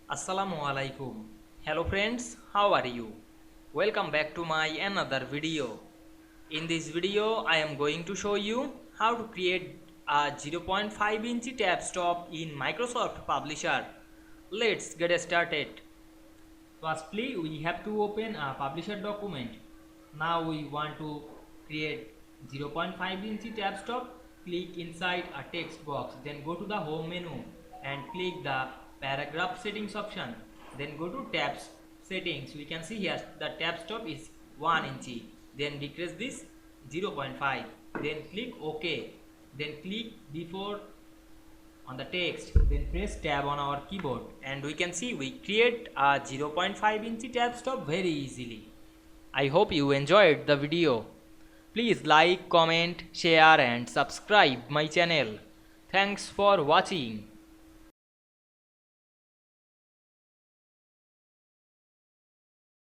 Assalamu Walaikum. Hello friends, how are you? Welcome back to my another video. In this video, I am going to show you how to create a 0.5-inch tab stop in Microsoft Publisher. Let's get started. Firstly, we have to open a Publisher document. Now we want to create 0.5-inch tab stop. Click inside a text box, then go to the home menu and click the paragraph settings option. Then go to tabs settings. We can see here the tab stop is 1 inch. Then decrease this 0.5. Then click OK. Then click before on the text, then press tab on our keyboard, and we can see we create a 0.5-inch tab stop very easily. I hope you enjoyed the video. Please like, comment, share and subscribe my channel. Thanks for watching.